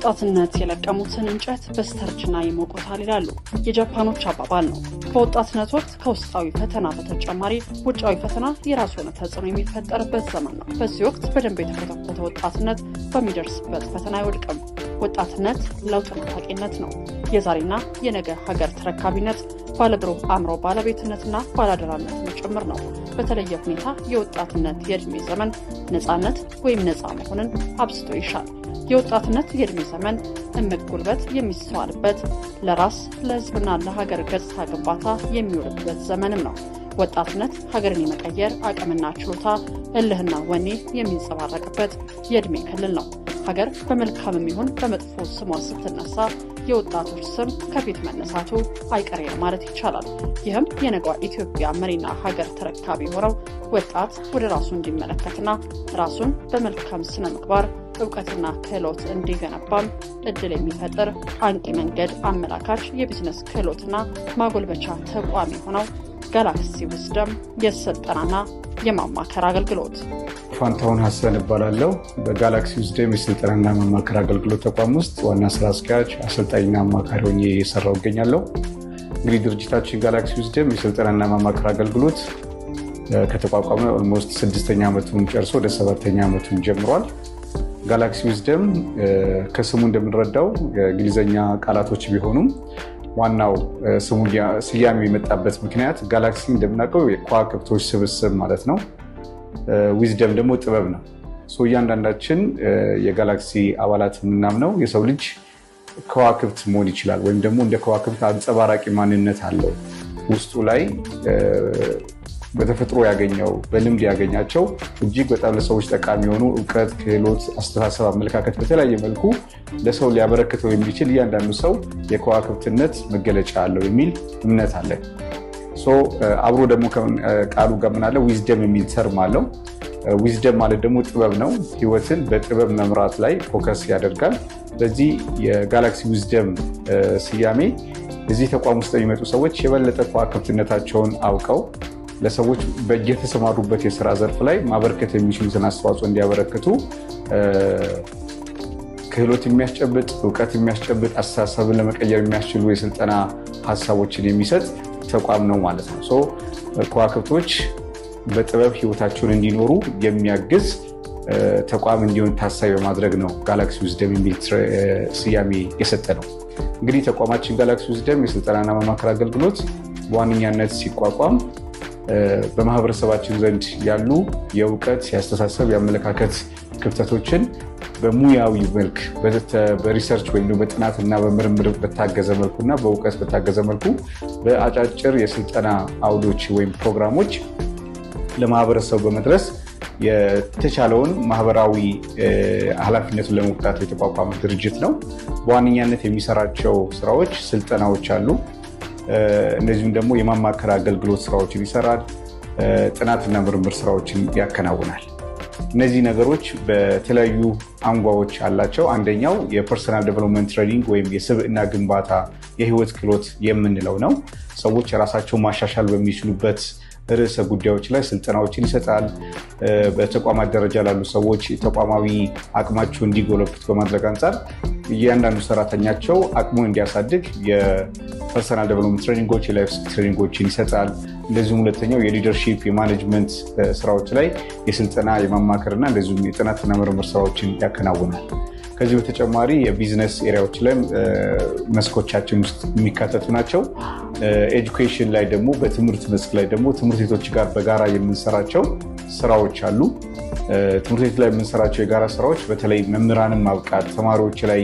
በወጣትነት የለቀሙትን እንጨት በስተርጅና ይሞቁታል ይላሉ የጃፓኖች አባባል ነው። በወጣትነት ወቅት ከውስጣዊ ፈተና በተጨማሪ ውጫዊ ፈተና የራሱ የሆነ ተጽዕኖ የሚፈጠርበት ዘመን ነው። በዚህ ወቅት በደንብ የተኮተኮተ ወጣትነት በሚደርስበት ፈተና አይወድቅም። ወጣትነት ለውጥ ናፋቂነት ነው። የዛሬና የነገ ሀገር ተረካቢነት፣ ባለብሩህ አእምሮ ባለቤትነትና ባላደራነትን ጭምር ነው። በተለየ ሁኔታ የወጣትነት የዕድሜ ዘመን ነፃነት ወይም ነፃ መሆንን አብዝቶ ይሻል። የወጣትነት የዕድሜ ዘመን እምቅ ጉልበት የሚስተዋልበት፣ ለራስ ለሕዝብና ለሀገር ገጽታ ግንባታ የሚውልበት ዘመንም ነው። ወጣትነት ሀገርን የመቀየር አቅምና ችሎታ፣ እልህና ወኔ የሚንጸባረቅበት የዕድሜ ክልል ነው። ሀገር በመልካምም ይሁን በመጥፎ ስሟ ስትነሳ የወጣቶች ስም ከፊት መነሳቱ አይቀሬ ማለት ይቻላል። ይህም የነገዋ ኢትዮጵያ መሪና ሀገር ተረካቢ ሆነው ወጣት ወደ ራሱ እንዲመለከትና ራሱን በመልካም ስነ ምግባር እውቀትና ክህሎት እንዲገነባም እድል የሚፈጥር አንቂ መንገድ አመላካች የቢዝነስ ክህሎትና ማጎልበቻ ተቋም የሆነው ጋላክሲ ዊዝደም የስልጠናና የማማከር አገልግሎት። ፋንታውን ሀሰን እባላለሁ። በጋላክሲ ዊዝደም የስልጠናና ማማከር አገልግሎት ተቋም ውስጥ ዋና ስራ አስኪያጅ አሰልጣኝና አማካሪ ሆኜ እየሰራሁ እገኛለሁ። እንግዲህ ድርጅታችን ጋላክሲ ዊዝደም የስልጠናና ማማከር አገልግሎት ከተቋቋመ ኦልሞስት 6ኛ ዓመቱን ጨርሶ ወደ 7ኛ ዓመቱን ጀምሯል። ጋላክሲ ዊዝደም ከስሙ እንደምንረዳው የእንግሊዝኛ ቃላቶች ቢሆኑም ዋናው ስያሜ የመጣበት ምክንያት ጋላክሲ እንደምናውቀው የከዋክብቶች ስብስብ ማለት ነው። ዊዝደም ደግሞ ጥበብ ነው። እያንዳንዳችን የጋላክሲ አባላት የምናምነው የሰው ልጅ ከዋክብት መሆን ይችላል፣ ወይም ደግሞ እንደ ከዋክብት አንጸባራቂ ማንነት አለው። ውስጡ ላይ በተፈጥሮ ያገኘው በልምድ ያገኛቸው እጅግ በጣም ለሰዎች ጠቃሚ የሆኑ እውቀት፣ ክህሎት፣ አስተሳሰብ፣ አመለካከት በተለያየ መልኩ ለሰው ሊያበረክተው የሚችል እያንዳንዱ ሰው የከዋክብትነት መገለጫ አለው የሚል እምነት አለ። አብሮ ደግሞ ቃሉ ጋር ምን አለ? ዊዝደም የሚል ተርም አለው። ዊዝደም ማለት ደግሞ ጥበብ ነው። ህይወትን በጥበብ መምራት ላይ ፎከስ ያደርጋል። በዚህ የጋላክሲ ዊዝደም ስያሜ እዚህ ተቋም ውስጥ የሚመጡ ሰዎች የበለጠ ከዋክብትነታቸውን አውቀው ለሰዎች በየተሰማሩበት የስራ ዘርፍ ላይ ማበርከት የሚችሉትን አስተዋጽኦ እንዲያበረክቱ ክህሎት የሚያስጨብጥ፣ እውቀት የሚያስጨብጥ፣ አስተሳሰብን ለመቀየር የሚያስችሉ የስልጠና ሀሳቦችን የሚሰጥ ተቋም ነው ማለት ነው። ከዋክብቶች በጥበብ ህይወታቸውን እንዲኖሩ የሚያግዝ ተቋም እንዲሆን ታሳቢ በማድረግ ነው ጋላክሲ ዊዝደም የሚል ስያሜ የሰጠ ነው። እንግዲህ ተቋማችን ጋላክሲ ዊዝደም የስልጠናና ማማከር አገልግሎት በዋነኛነት ሲቋቋም በማህበረሰባችን ዘንድ ያሉ የእውቀት፣ የአስተሳሰብ፣ የአመለካከት ክፍተቶችን በሙያዊ መልክ በሪሰርች ወይም በጥናትና በምርምር በታገዘ መልኩና በእውቀት በታገዘ መልኩ በአጫጭር የስልጠና አውዶች ወይም ፕሮግራሞች ለማህበረሰቡ በመድረስ የተቻለውን ማህበራዊ ኃላፊነቱን ለመወጣት የተቋቋመ ድርጅት ነው። በዋነኛነት የሚሰራቸው ስራዎች ስልጠናዎች አሉ። እነዚሁም ደግሞ የማማከር አገልግሎት ስራዎችን ይሰራል። ጥናትና ምርምር ስራዎችን ያከናውናል። እነዚህ ነገሮች በተለያዩ አንጓዎች አላቸው። አንደኛው የፐርሰናል ዴቨሎፕመንት ትሬኒንግ ወይም የስብዕና ግንባታ የህይወት ክህሎት የምንለው ነው። ሰዎች የራሳቸውን ማሻሻል በሚችሉበት ርዕሰ ጉዳዮች ላይ ስልጠናዎችን ይሰጣል። በተቋማት ደረጃ ላሉ ሰዎች ተቋማዊ አቅማቸው እንዲጎለብት በማድረግ አንጻር እያንዳንዱ ሰራተኛቸው አቅሙን እንዲያሳድግ የፐርሰናል ዴቨሎፕመንት ትሬኒንጎች፣ የላይፍ ትሬኒንጎችን ይሰጣል። እንደዚሁም ሁለተኛው የሊደርሺፕ የማኔጅመንት ስራዎች ላይ የስልጠና የማማከርና እንደዚሁም የጥናትና ምርምር ስራዎችን ያከናውናል። ከዚህ በተጨማሪ የቢዝነስ ኤሪያዎች ላይ መስኮቻችን ውስጥ የሚካተቱ ናቸው። ኤጁኬሽን ላይ ደግሞ በትምህርት መስክ ላይ ደግሞ ትምህርት ቤቶች ጋር በጋራ የምንሰራቸው ስራዎች አሉ። ትምህርት ቤት ላይ የምንሰራቸው የጋራ ስራዎች በተለይ መምህራንን ማብቃት፣ ተማሪዎች ላይ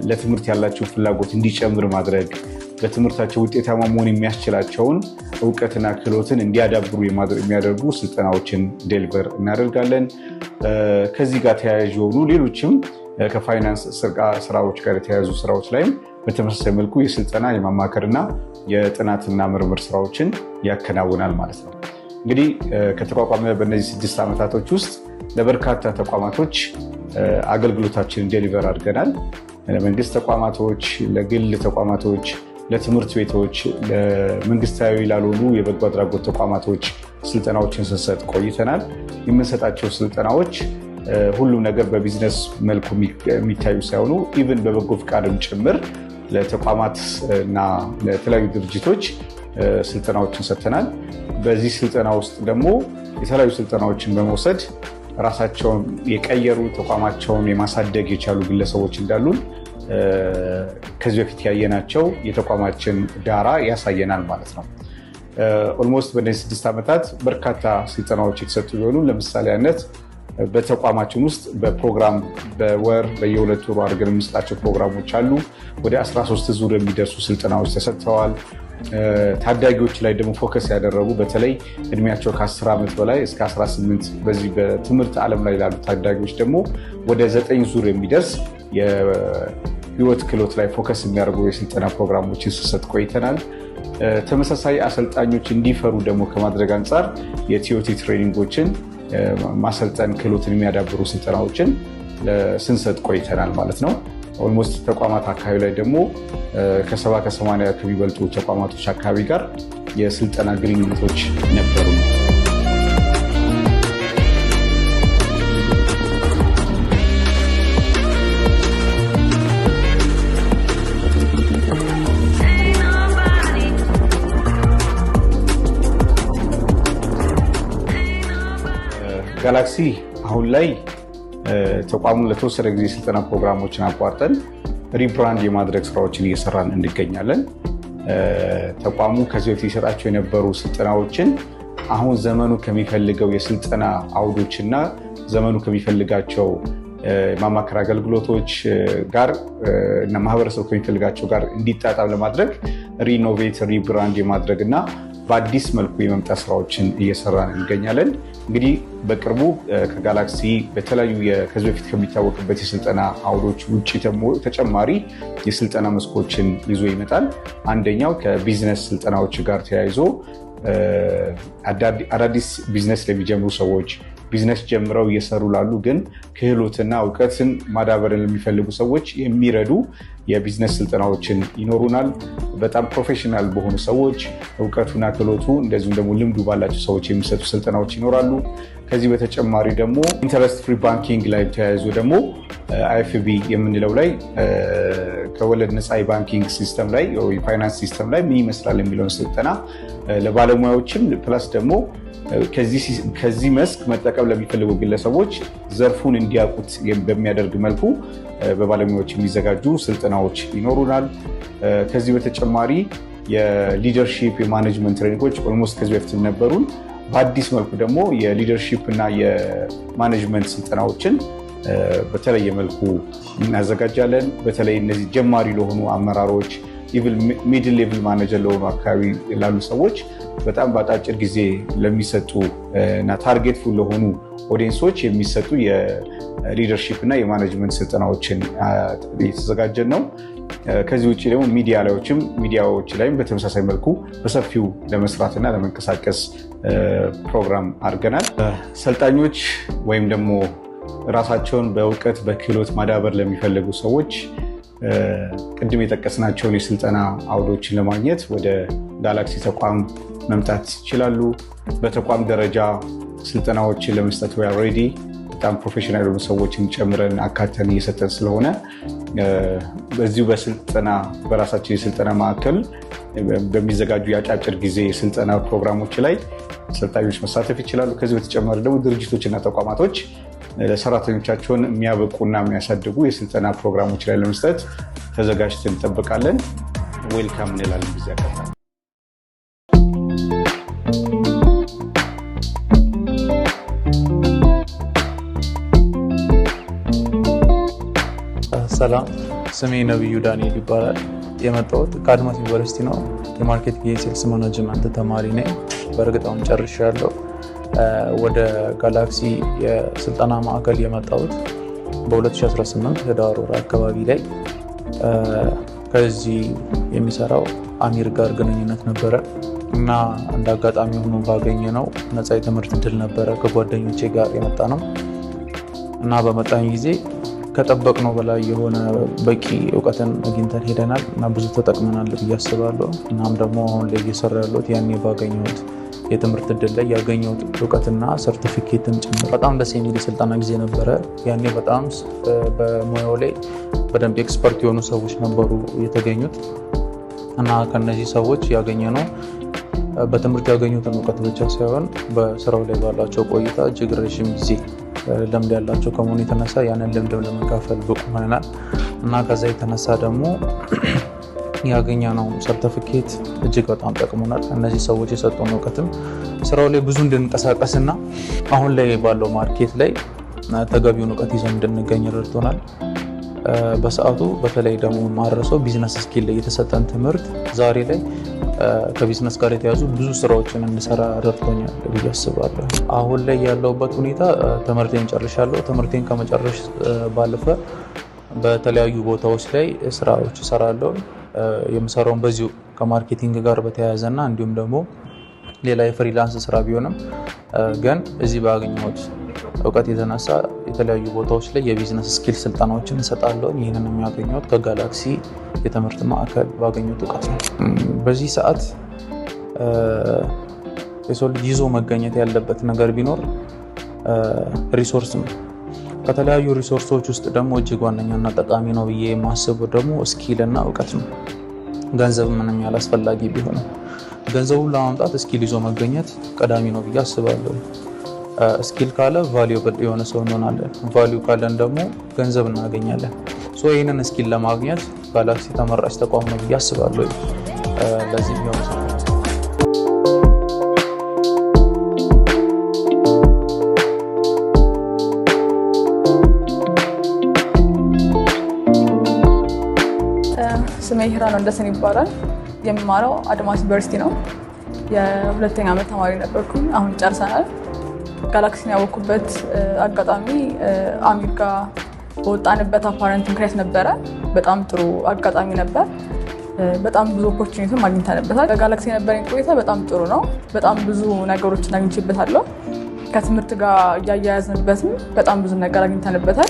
ለትምህርት ያላቸው ፍላጎት እንዲጨምር ማድረግ፣ በትምህርታቸው ውጤታማ መሆን የሚያስችላቸውን እውቀትና ክህሎትን እንዲያዳብሩ የሚያደርጉ ስልጠናዎችን ዴሊቨር እናደርጋለን። ከዚህ ጋር ተያያዥ የሆኑ ሌሎችም ከፋይናንስ ስራዎች ጋር የተያያዙ ስራዎች ላይም በተመሳሳይ መልኩ የስልጠና የማማከርና የጥናትና ምርምር ስራዎችን ያከናውናል ማለት ነው። እንግዲህ ከተቋቋመ በእነዚህ 6 ዓመታቶች ውስጥ ለበርካታ ተቋማቶች አገልግሎታችንን ዴሊቨር አድርገናል። ለመንግስት ተቋማቶች፣ ለግል ተቋማቶች፣ ለትምህርት ቤቶች፣ ለመንግስታዊ ላልሆኑ የበጎ አድራጎት ተቋማቶች ስልጠናዎችን ስንሰጥ ቆይተናል። የምንሰጣቸው ስልጠናዎች ሁሉም ነገር በቢዝነስ መልኩ የሚታዩ ሳይሆኑ ኢቭን በበጎ ፍቃድም ጭምር ለተቋማት እና ለተለያዩ ድርጅቶች ስልጠናዎችን ሰጥተናል። በዚህ ስልጠና ውስጥ ደግሞ የተለያዩ ስልጠናዎችን በመውሰድ ራሳቸውን የቀየሩ ተቋማቸውን የማሳደግ የቻሉ ግለሰቦች እንዳሉን ከዚህ በፊት ያየናቸው የተቋማችን ዳራ ያሳየናል ማለት ነው። ኦልሞስት በእነዚህ 6 ዓመታት በርካታ ስልጠናዎች የተሰጡ ቢሆኑ ለምሳሌ አይነት በተቋማችን ውስጥ በፕሮግራም በወር በየ2 ወሩ አድርገን የምንሰጣቸው ፕሮግራሞች አሉ። ወደ 13 ዙር የሚደርሱ ስልጠናዎች ተሰጥተዋል። ታዳጊዎች ላይ ደግሞ ፎከስ ያደረጉ በተለይ እድሜያቸው ከ10 ዓመት በላይ እስከ 18 በዚህ በትምህርት ዓለም ላይ ላሉ ታዳጊዎች ደግሞ ወደ 9 ዙር የሚደርስ የህይወት ክህሎት ላይ ፎከስ የሚያደርጉ የስልጠና ፕሮግራሞችን ስሰጥ ቆይተናል። ተመሳሳይ አሰልጣኞች እንዲፈሩ ደግሞ ከማድረግ አንጻር የቲኦቲ ትሬኒንጎችን ማሰልጠን ክህሎትን የሚያዳብሩ ስልጠናዎችን ስንሰጥ ቆይተናል ማለት ነው። ኦልሞስት ተቋማት አካባቢ ላይ ደግሞ ከ70 ከ80 ከሚበልጡ ተቋማቶች አካባቢ ጋር የስልጠና ግንኙነቶች ነበሩ። ጋላክሲ አሁን ላይ ተቋሙን ለተወሰነ ጊዜ ስልጠና ፕሮግራሞችን አቋርጠን ሪብራንድ የማድረግ ስራዎችን እየሰራን እንገኛለን። ተቋሙ ከዚህ በፊት ይሰጣቸው የነበሩ ስልጠናዎችን አሁን ዘመኑ ከሚፈልገው የስልጠና አውዶችና ዘመኑ ከሚፈልጋቸው ማማከር አገልግሎቶች ጋር እና ማህበረሰቡ ከሚፈልጋቸው ጋር እንዲጣጣም ለማድረግ ሪኖቬት ሪብራንድ የማድረግ እና በአዲስ መልኩ የመምጣት ስራዎችን እየሰራን እንገኛለን። እንግዲህ በቅርቡ ከጋላክሲ በተለያዩ ከዚህ በፊት ከሚታወቅበት የስልጠና አውዶች ውጭ ተጨማሪ የስልጠና መስኮችን ይዞ ይመጣል። አንደኛው ከቢዝነስ ስልጠናዎች ጋር ተያይዞ አዳዲስ ቢዝነስ ለሚጀምሩ ሰዎች፣ ቢዝነስ ጀምረው እየሰሩ ላሉ ግን ክህሎትና እውቀትን ማዳበርን ለሚፈልጉ ሰዎች የሚረዱ የቢዝነስ ስልጠናዎችን ይኖሩናል። በጣም ፕሮፌሽናል በሆኑ ሰዎች እውቀቱና ክህሎቱ እንደዚሁም ደግሞ ልምዱ ባላቸው ሰዎች የሚሰጡ ስልጠናዎች ይኖራሉ። ከዚህ በተጨማሪ ደግሞ ኢንተረስት ፍሪ ባንኪንግ ላይ ተያይዞ ደግሞ አይኤፍቢ የምንለው ላይ ከወለድ ነፃ የባንኪንግ ሲስተም ላይ የፋይናንስ ሲስተም ላይ ምን ይመስላል የሚለውን ስልጠና ለባለሙያዎችም ፕላስ ደግሞ ከዚህ መስክ መጠቀም ለሚፈልጉ ግለሰቦች ዘርፉን እንዲያውቁት በሚያደርግ መልኩ በባለሙያዎች የሚዘጋጁ ስልጠናዎች ይኖሩናል። ከዚህ በተጨማሪ የሊደርሺፕ የማኔጅመንት ትሬኒንጎች ኦልሞስት ከዚህ በፊት ነበሩን። በአዲስ መልኩ ደግሞ የሊደርሺፕ እና የማኔጅመንት ስልጠናዎችን በተለየ መልኩ እናዘጋጃለን። በተለይ እነዚህ ጀማሪ ለሆኑ አመራሮች ሚድል ሌቭል ማኔጀር ለሆኑ አካባቢ ላሉ ሰዎች በጣም በአጫጭር ጊዜ ለሚሰጡ እና ታርጌት ፉል ለሆኑ ኦዲየንሶች የሚሰጡ የሊደርሺፕ እና የማኔጅመንት ስልጠናዎችን የተዘጋጀን ነው። ከዚህ ውጭ ደግሞ ሚዲያዎች ላይም በተመሳሳይ መልኩ በሰፊው ለመስራትና ለመንቀሳቀስ ፕሮግራም አድርገናል። ሰልጣኞች ወይም ደግሞ ራሳቸውን በእውቀት በክህሎት ማዳበር ለሚፈልጉ ሰዎች ቅድም የጠቀስናቸውን የስልጠና አውዶችን ለማግኘት ወደ ጋላክሲ ተቋም መምጣት ይችላሉ። በተቋም ደረጃ ስልጠናዎችን ለመስጠት ወይ ኦልሬዲ በጣም ፕሮፌሽናል የሆኑ ሰዎችን ጨምረን አካተን እየሰጠን ስለሆነ በዚሁ በራሳችን የስልጠና ማዕከል በሚዘጋጁ የአጫጭር ጊዜ የስልጠና ፕሮግራሞች ላይ ሰልጣኞች መሳተፍ ይችላሉ። ከዚህ በተጨማሪ ደግሞ ድርጅቶችና ተቋማቶች ለሰራተኞቻቸውን የሚያበቁና የሚያሳድጉ የስልጠና ፕሮግራሞች ላይ ለመስጠት ተዘጋጅተን እንጠብቃለን። ዌልካም እንላለን። ጊዜ ያቀርባል። ሰላም፣ ስሜ ነብዩ ዳንኤል ይባላል። የመጣሁት ከአድማስ ዩኒቨርሲቲ ነው። የማርኬቲንግ የሴልስ ማናጅመንት ተማሪ ነኝ። በእርግጣም ጨርሻለሁ። ወደ ጋላክሲ የስልጠና ማዕከል የመጣሁት በ2018 ህዳር ወር አካባቢ ላይ ከዚህ የሚሰራው አሚር ጋር ግንኙነት ነበረ እና እንደ አጋጣሚ ሆኖ ባገኘ ነው ነፃ የትምህርት እድል ነበረ። ከጓደኞቼ ጋር የመጣ ነው እና በመጣኝ ጊዜ ከጠበቅነው በላይ የሆነ በቂ እውቀትን አግኝተን ሄደናል እና ብዙ ተጠቅመናል ብዬ አስባለሁ። እናም ደግሞ አሁን ላይ እየሰራ ያለሁት ያኔ ባገኘሁት የትምህርት እድል ላይ ያገኘሁት እውቀትና ሰርቲፊኬትም ጭምር በጣም ደስ የሚል የስልጠና ጊዜ ነበረ። ያኔ በጣም በሙያው ላይ በደንብ ኤክስፐርት የሆኑ ሰዎች ነበሩ የተገኙት እና ከነዚህ ሰዎች ያገኘነው በትምህርት ያገኙትን እውቀት ብቻ ሳይሆን በስራው ላይ ባላቸው ቆይታ እጅግ ረዥም ጊዜ ልምድ ያላቸው ከመሆኑ የተነሳ ያንን ልምድ ለመካፈል ብቁ ሆነናል እና ከዛ የተነሳ ደግሞ ያገኘነው ሰርቲፊኬት እጅግ በጣም ጠቅሞናል። እነዚህ ሰዎች የሰጡን እውቀትም ስራው ላይ ብዙ እንድንቀሳቀስና አሁን ላይ ባለው ማርኬት ላይ ተገቢውን እውቀት ይዘን እንድንገኝ ረድቶናል። በሰዓቱ በተለይ ደግሞ ማረሰው ቢዝነስ ስኪል ላይ የተሰጠን ትምህርት ዛሬ ላይ ከቢዝነስ ጋር የተያዙ ብዙ ስራዎችን እንሰራ ረድቶኛል ብዬ አስባለሁ። አሁን ላይ ያለውበት ሁኔታ ትምህርቴን ጨርሻለሁ። ትምህርቴን ከመጨረሽ ባለፈ በተለያዩ ቦታዎች ላይ ስራዎች እሰራለሁ። የምሰራውን በዚሁ ከማርኬቲንግ ጋር በተያያዘና እንዲሁም ደግሞ ሌላ የፍሪላንስ ስራ ቢሆንም ግን እዚህ ባገኘሁት እውቀት የተነሳ የተለያዩ ቦታዎች ላይ የቢዝነስ ስኪል ስልጠናዎችን እንሰጣለሁ። ይህንን የሚያገኘሁት ከጋላክሲ የትምህርት ማዕከል ባገኘሁት እውቀት ነው። በዚህ ሰዓት የሰው ልጅ ይዞ መገኘት ያለበት ነገር ቢኖር ሪሶርስ ነው። ከተለያዩ ሪሶርሶች ውስጥ ደግሞ እጅግ ዋነኛና ጠቃሚ ነው ብዬ የማስበው ደግሞ ስኪል እና እውቀት ነው። ገንዘብ ምንም ያህል አስፈላጊ ቢሆንም ገንዘቡን ለማምጣት ስኪል ይዞ መገኘት ቀዳሚ ነው ብዬ አስባለሁ። ስኪል ካለ ቫልዩብል የሆነ ሰው እንሆናለን። ቫልዩ ካለን ደግሞ ገንዘብ እናገኛለን። ይህንን ስኪል ለማግኘት ጋላክሲ ተመራጭ ተቋም ነው ብዬ አስባለሁ። ለዚህ ቢሆን ስሜ ሂራን ወንደሰን ይባላል። የምማረው አድማስ ዩኒቨርሲቲ ነው። የሁለተኛ ዓመት ተማሪ ነበርኩኝ። አሁን ጨርሰናል። ጋላክሲን ያወቅኩበት አጋጣሚ አሚር ጋር በወጣንበት አፓረንት ምክንያት ነበረ። በጣም ጥሩ አጋጣሚ ነበር። በጣም ብዙ ኦፖርቹኒቲ አግኝተንበታል። በጋላክሲ የነበረኝ ቆይታ በጣም ጥሩ ነው። በጣም ብዙ ነገሮችን አግኝቼበታለሁ። ከትምህርት ጋር እያያያዝንበትም በጣም ብዙ ነገር አግኝተንበታል።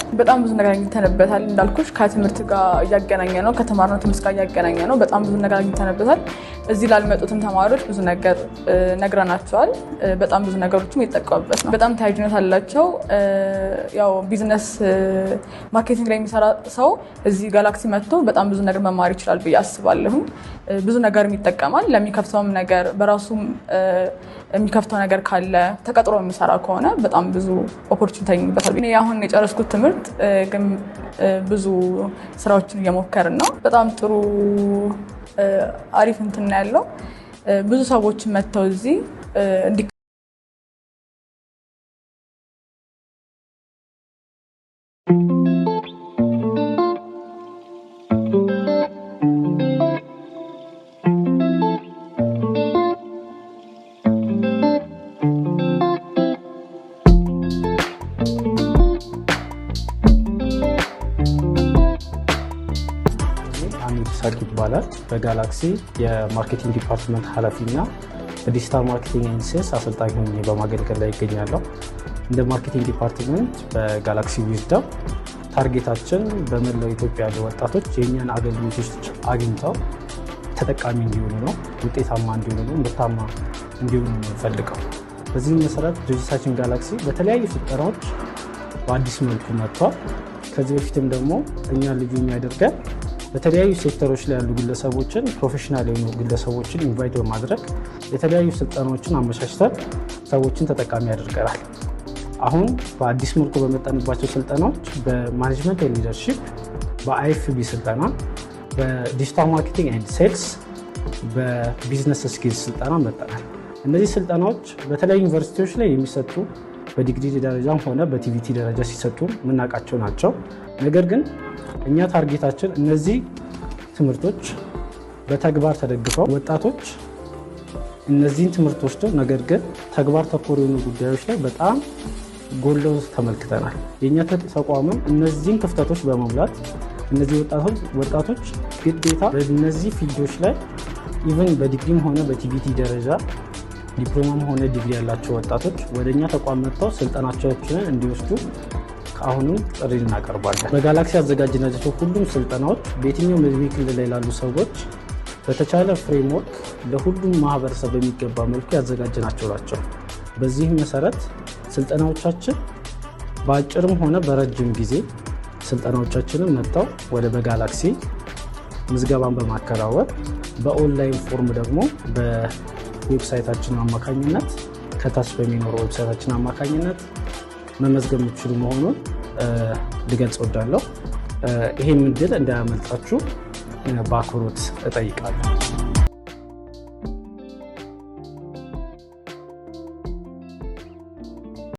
እንዳልኩሽ ከትምህርት ጋር እያገናኘ ነው፣ ከተማርነው ትምህርት ጋር እያገናኘ ነው። በጣም ብዙ ነገር አግኝተንበታል። እዚህ ላልመጡትም ተማሪዎች ብዙ ነገር ነግረናቸዋል። በጣም ብዙ ነገሮችም የተጠቀሙበት ነው። በጣም ተያያዥነት አላቸው። ያው ቢዝነስ ማርኬቲንግ ላይ የሚሰራ ሰው እዚህ ጋላክሲ መጥቶ በጣም ብዙ ነገር መማር ይችላል ብዬ አስባለሁ። ብዙ ነገር ይጠቀማል። ለሚከፍተውም ነገር በራሱም የሚከፍተው ነገር ካለ ተቀጥሮ የሚሰራ ከሆነ በጣም ብዙ ኦፖርቹኒቲ ታገኝበታል። እኔ አሁን የጨረስኩት ትምህርት ግን ብዙ ስራዎችን እየሞከርን ነው። በጣም ጥሩ አሪፍ እንትን ያለው ብዙ ሰዎች መጥተው እዚህ ሰርኪት ይባላል። በጋላክሲ የማርኬቲንግ ዲፓርትመንት ኃላፊ እና በዲጂታል ማርኬቲንግ ኤንድ ሴልስ አሰልጣኝ ሆኜ በማገልገል ላይ ይገኛለሁ። እንደ ማርኬቲንግ ዲፓርትመንት በጋላክሲ ዊዝደም ታርጌታችን በመላው ኢትዮጵያ ያሉ ወጣቶች የእኛን አገልግሎቶች አግኝተው ተጠቃሚ እንዲሆኑ ነው፣ ውጤታማ እንዲሆኑ ነው፣ ምርታማ እንዲሆኑ ነው የምንፈልገው። በዚህም መሰረት ድርጅታችን ጋላክሲ በተለያዩ ስልጠናዎች በአዲስ መልኩ መጥቷል። ከዚህ በፊትም ደግሞ እኛ ልዩ የሚያደርገን በተለያዩ ሴክተሮች ላይ ያሉ ግለሰቦችን ፕሮፌሽናል የሆኑ ግለሰቦችን ኢንቫይት በማድረግ የተለያዩ ስልጠናዎችን አመቻችተን ሰዎችን ተጠቃሚ ያደርገናል። አሁን በአዲስ መልኩ በመጣንባቸው ስልጠናዎች በማኔጅመንት ሊደርሺፕ፣ በአይኤፍቢ ስልጠና፣ በዲጂታል ማርኬቲንግ ኤንድ ሴልስ፣ በቢዝነስ ስኪልስ ስልጠና መጠናል። እነዚህ ስልጠናዎች በተለያዩ ዩኒቨርሲቲዎች ላይ የሚሰጡ በዲግሪ ደረጃም ሆነ በቲቪቲ ደረጃ ሲሰጡ የምናውቃቸው ናቸው። ነገር ግን እኛ ታርጌታችን እነዚህ ትምህርቶች በተግባር ተደግፈው ወጣቶች እነዚህን ትምህርት ወስደው ነገር ግን ተግባር ተኮር የሆኑ ጉዳዮች ላይ በጣም ጎልተው ተመልክተናል። የእኛ ተቋምም እነዚህን ክፍተቶች በመሙላት እነዚህ ወጣቶች ግዴታ በእነዚህ ፊልዶች ላይ ኢቨን በዲግሪም ሆነ በቲቪቲ ደረጃ ዲፕሎማም ሆነ ዲግሪ ያላቸው ወጣቶች ወደ እኛ ተቋም መጥተው ስልጠናቸውን እንዲወስዱ አሁንም ጥሪ እናቀርባለን። በጋላክሲ አዘጋጅናቸው ሁሉም ስልጠናዎች በየትኛውም የዕድሜ ክልል ላይ ላሉ ሰዎች በተቻለ ፍሬምወርክ ለሁሉም ማህበረሰብ በሚገባ መልኩ ያዘጋጀናቸው ናቸው። በዚህም መሰረት ስልጠናዎቻችን በአጭርም ሆነ በረጅም ጊዜ ስልጠናዎቻችንን መጥተው ወደ በጋላክሲ ምዝገባን በማከናወን በኦንላይን ፎርም ደግሞ በዌብሳይታችን አማካኝነት ከታች በሚኖረው ዌብሳይታችን አማካኝነት መመዝገብ የምትችሉ መሆኑን ልገልጽ እወዳለሁ። ይህን እድል እንዳያመልጣችሁ በአክብሮት እጠይቃለሁ።